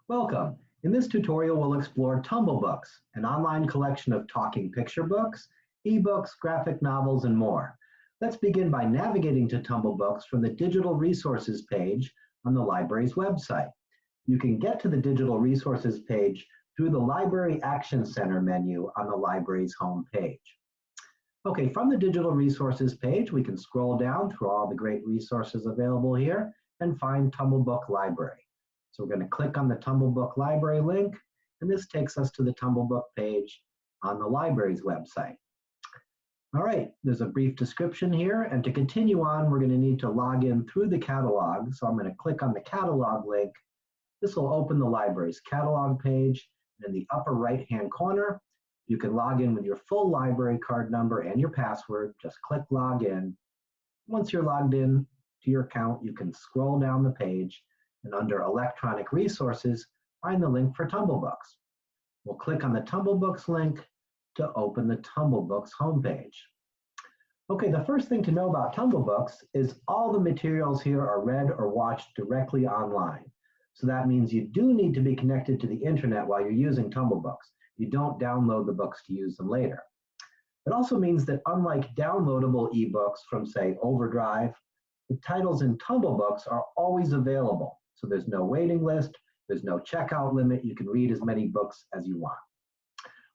Welcome. In this tutorial, we'll explore TumbleBooks, an online collection of talking picture books, ebooks, graphic novels, and more. Let's begin by navigating to TumbleBooks from the Digital Resources page on the library's website. You can get to the Digital Resources page through the Library Action Center menu on the library's home page. Okay, from the Digital Resources page, we can scroll down through all the great resources available here and find TumbleBookLibrary. So we're going to click on the TumbleBookLibrary link, and this takes us to the TumbleBook page on the library's website. All right, there's a brief description here, and to continue on, we're going to need to log in through the catalog. So I'm going to click on the catalog link. This will open the library's catalog page, and in the upper right-hand corner, you can log in with your full library card number and your password. Just click Login. Once you're logged in to your account, you can scroll down the page, and under Electronic Resources, find the link for TumbleBooks. We'll click on the TumbleBooks link to open the TumbleBooks homepage. Okay, the first thing to know about TumbleBooks is all the materials here are read or watched directly online. So that means you do need to be connected to the internet while you're using TumbleBooks. You don't download the books to use them later. It also means that unlike downloadable ebooks from, say, Overdrive, the titles in TumbleBooks are always available. So there's no waiting list, there's no checkout limit, you can read as many books as you want.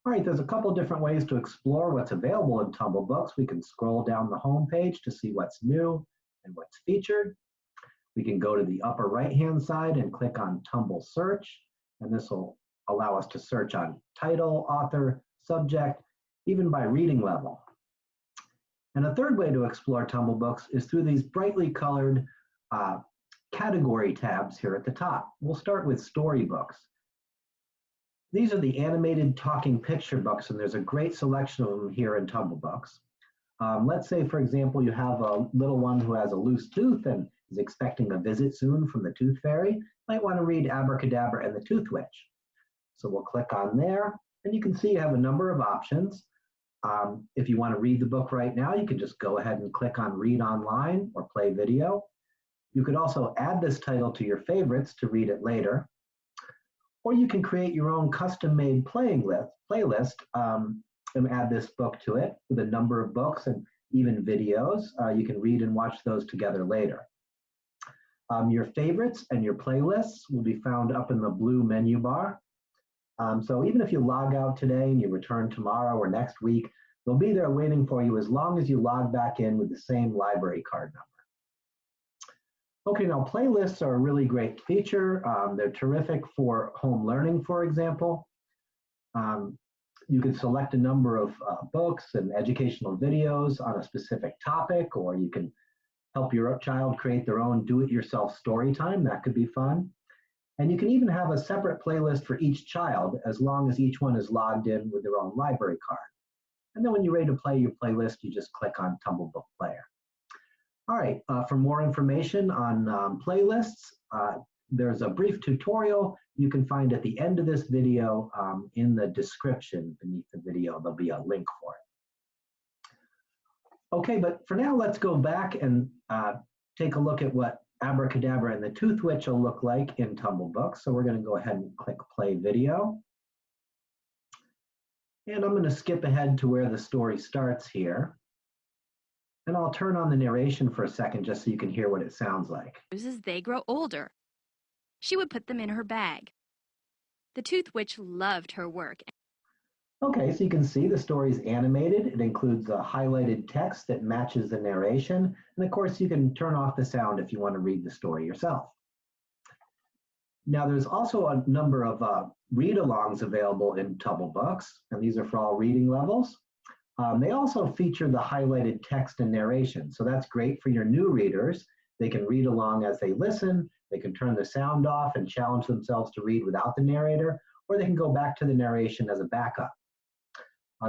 All right, there's a couple different ways to explore what's available in TumbleBooks. We can scroll down the home page to see what's new and what's featured. We can go to the upper right-hand side and click on Tumble Search, and this will allow us to search on title, author, subject, even by reading level. And a third way to explore TumbleBooks is through these brightly colored category tabs here at the top. We'll start with storybooks. These are the animated talking picture books, and there's a great selection of them here in TumbleBooks. Let's say, for example, you have a little one who has a loose tooth and is expecting a visit soon from the Tooth Fairy. Might want to read Abracadabra and the Tooth Witch. So we'll click on there, and you can see you have a number of options. If you want to read the book right now, you can just go ahead and click on Read Online or Play Video. You could also add this title to your favorites to read it later. Or you can create your own custom-made playlist and add this book to it with a number of books and even videos. You can read and watch those together later. Your favorites and your playlists will be found up in the blue menu bar. So even if you log out today and you return tomorrow or next week, they'll be there waiting for you as long as you log back in with the same library card number. Okay, now playlists are a really great feature. They're terrific for home learning, for example. You can select a number of books and educational videos on a specific topic, or you can help your child create their own do-it-yourself story time. That could be fun. And you can even have a separate playlist for each child as long as each one is logged in with their own library card. And then when you're ready to play your playlist, you just click on TumbleBook Player. All right, for more information on playlists, there's a brief tutorial you can find at the end of this video in the description beneath the video. There'll be a link for it. Okay, but for now, let's go back and take a look at what Abracadabra and the Tooth Witch will look like in TumbleBooks. So we're going to go ahead and click Play Video. And I'm going to skip ahead to where the story starts here. And I'll turn on the narration for a second just so you can hear what it sounds like. As they grow older, she would put them in her bag. The Tooth Witch loved her work. Okay, so you can see the story's animated. It includes a highlighted text that matches the narration. And of course, you can turn off the sound if you want to read the story yourself. Now, there's also a number of read-alongs available in TumbleBooks, and these are for all reading levels. They also feature the highlighted text and narration, so that's great for your new readers. They can read along as they listen, they can turn the sound off and challenge themselves to read without the narrator, or they can go back to the narration as a backup.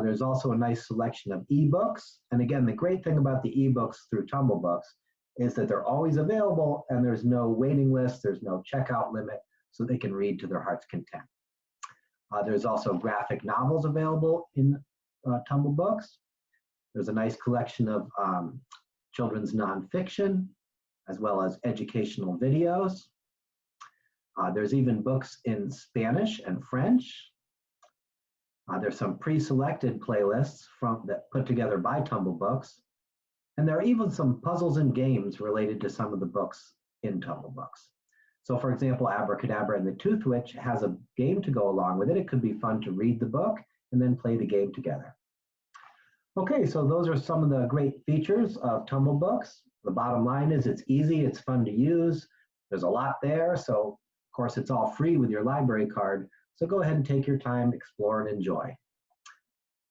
There's also a nice selection of ebooks, and again, the great thing about the ebooks through TumbleBooks is that they're always available and there's no waiting list, there's no checkout limit, so they can read to their heart's content. There's also graphic novels available in TumbleBooks. There's a nice collection of children's nonfiction, as well as educational videos. There's even books in Spanish and French. There's some pre-selected playlists that put together by TumbleBooks. And there are even some puzzles and games related to some of the books in TumbleBooks. So for example, Abracadabra and the Tooth Witch has a game to go along with it. It could be fun to read the book and then play the game together. Okay, so those are some of the great features of TumbleBooks. The bottom line is it's easy, it's fun to use. There's a lot there, so of course it's all free with your library card. So go ahead and take your time, explore and enjoy.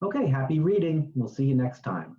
Okay, happy reading. We'll see you next time.